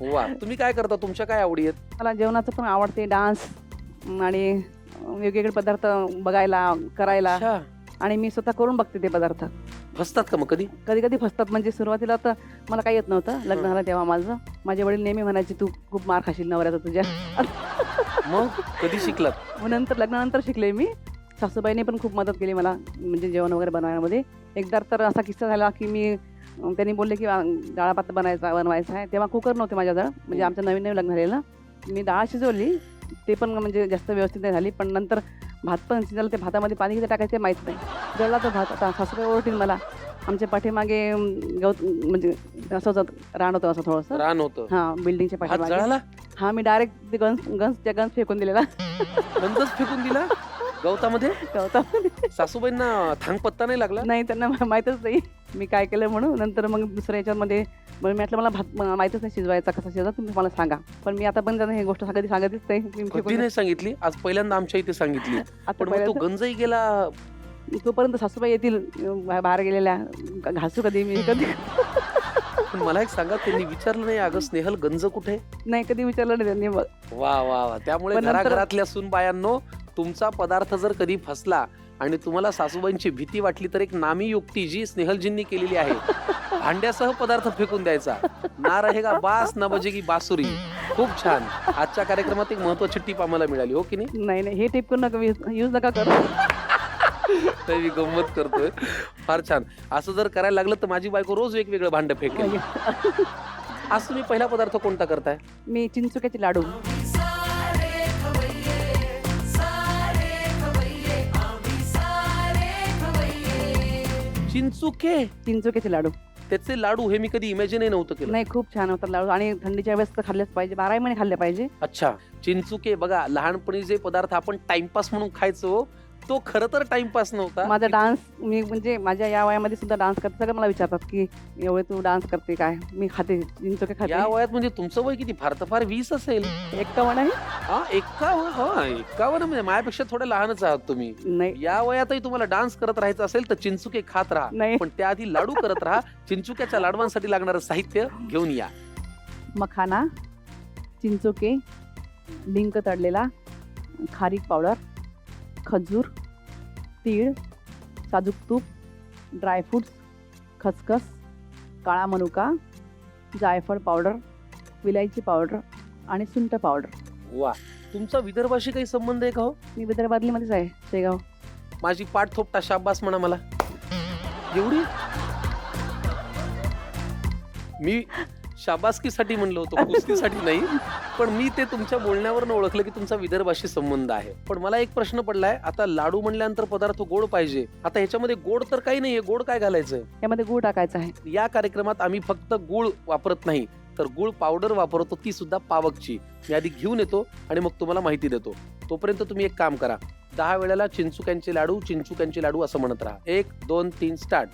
वा, तुम्ही काय करता? तुमच्या काय आवडी आहेत? मला जेवणाचं पण आवडते, डान्स आणि वेगवेगळे पदार्थ बघायला, करायला. अच्छा. आणि मी स्वतः करून बघते ते पदार्थ. फसतात का मग कधी? कधी-कधी फसतात. म्हणजे सुरुवातीला तर मला काही येत नव्हतं. लग्न हं. झालं तेव्हा माझं. माझे वडील नेहमी म्हणायचे, "तू खूप मार खाशील नवऱ्याचा तुझ्या." मग कधी शिकलात? मग नंतर लग्नानंतर शिकले मी. सासूबाईंनी पण खूप मदत केली मला म्हणजे जेवण वगैरे बनवण्यामध्ये. एकदा तर असा किस्सा झाला, की त्यांनी बोलले, की डाळ-भात बनवायचा आहे. तेव्हा कुकर नव्हते माझ्याजवळ. म्हणजे आमचं नवीन-नवीन लग्न झालेलं. मी डाळ शिजवली. ते पण म्हणजे जास्त व्यवस्थित नाही झाली. पण नंतर भात पण शिजवला. ते भातामध्ये पाणी किती टाकायचं ते माहीत नाही. जळला तो भात. आता सासूबाई ओरडतील मला. आमच्या पाठीमागे गवत म्हणजे असं होतं, रान होतं असं थोडंसं. रान होतं. हां, बिल्डिंगच्या भात पाठीमागे. जळाला? हां, मी डायरेक्ट ते गंज फेकून दिलेला. गंजच फेकून दिला? गवतामध्ये? गवतामध्ये. सासूबाईंना थांगपत्ता नाही लागला? नाही, त्यांना माहीतच नाही मी काय केलं म्हणून. नंतर मग दुसऱ्या ह्याच्यामध्ये मग मी म्हटलं, "मला भात माहीतच नाही शिजवायचा, कसा शिजवायचा तुम्ही मला सांगा." पण मी आता पण त्यांना ही गोष्ट कधी सांगतच नाही. मी कधी नाही सांगितली? आज पहिल्यांदा आमच्या इथे सांगितली. आता पण मग तो पहिल्यांदा गंजही गेला. तोपर्यंत सासूबाई येतील बाहेर गेलेल्या. घासू कधी मी कधी पण मला एक सांगा, त्यांनी विचारलं नाही, "अगं स्नेहल, गंज कुठे?" नाही, कधी विचारलं नाही त्यांनी मग. वा वा वा. त्यामुळे पण नंतर घराघरातल्या सूनबायांनो, तुमचा पदार्थ जर कधी फसला आणि तुम्हाला सासूबाईंची भीती वाटली तर एक नामी युक्ती जी स्नेहलजींनी केलेली आहे, भांड्यासह पदार्थ फेकून द्यायचा. ना रहेगा बास ना बजेगी बासुरी. खूप छान. आजच्या कार्यक्रमात एक महत्वाची टिप आम्हाला मिळाली, हो की नाही? नाही, नाही, हे टिप करू नका, यूज नका करू. तर मी गंमत करतोय. फार छान. असं जर करायला लागलं तर माझी बायको रोज वेगवेगळं भांडं फेकेल. आज तुम्ही पहिला पदार्थ कोणता करताय? मी चिंचुक्याचे लाडू. चिंचुके. चिंचुक्याचे लाडू. त्याचे लाडू हे मी कधी इमॅजिनही नव्हतं केलं. नाही, खूप छान होतात लाडू आणि थंडीच्या वेळेस तर खाल्लेच पाहिजे. 12ही महिने खाल्ले पाहिजे. अच्छा, चिंचुके बघा, लहानपणी जे पदार्थ आपण टाइमपास म्हणून खायचो, तो खरं तर टाइमपास नव्हता. माझा डान्स मी म्हणजे माझ्या या वयामध्ये सुद्धा डान्स करते. सगळे मला विचारतात, की एवढे तू डान्स करते काय? मी खाते, चिंचुके खाते. या वयात म्हणजे तुमचं वय किती? फार तर फार 20 असेल. 51 आहे? हा, 51 म्हणजे माझ्यापेक्षा थोडे लहानच आहात तुम्ही. नाही, या वयातही तुम्हाला डान्स करत राहायचं असेल तर चिंचुके खात राहा. नाही. पण त्याआधी लाडू करत राहा. चिंचुक्याच्या लाडवांसाठी लागणारं साहित्य घेऊन या. मखाना, चिंचुके, डिंक तळलेला, खारीक पावडर, खजूर, तीळ, साजूक तूप, ड्रायफ्रुट्स, खसखस, काळा मनुका, जायफळ पावडर, विलायची पावडर आणि सुंठ पावडर. वा, तुमचा विदर्भाशी काही संबंध आहे का हो? मी विदर्भातलीमध्येच आहे, शेगाव. माझी पाठ थोपटा शाबास म्हणा मला. एवढी मी शाबासकीसाठी म्हणलो होतो, कुस्तीसाठी नाही. पण मी ते तुमच्या बोलण्यावरून ओळखलं की तुमचा विदर्भाशी संबंध आहे. पण मला एक प्रश्न पडलाय, आता लाडू म्हणल्यानंतर पदार्थ गोड पाहिजे. आता ह्याच्यामध्ये गोड तर काही नाहीये, गोड काय घालायचंय? यामध्ये गूळ टाकायचा आहे. या कार्यक्रमात आम्ही फक्त गूळ वापरत नाही, तर गूळ पावडर वापरतो, ती सुद्धा पावकची. मी आधी घेऊन येतो आणि मग तुम्हाला माहिती देतो. तोपर्यंत तुम्ही एक काम करा, 10 वेळेला चिंचुक्यांचे लाडू असं म्हणत राहा. 1, 2, 3 स्टार्ट.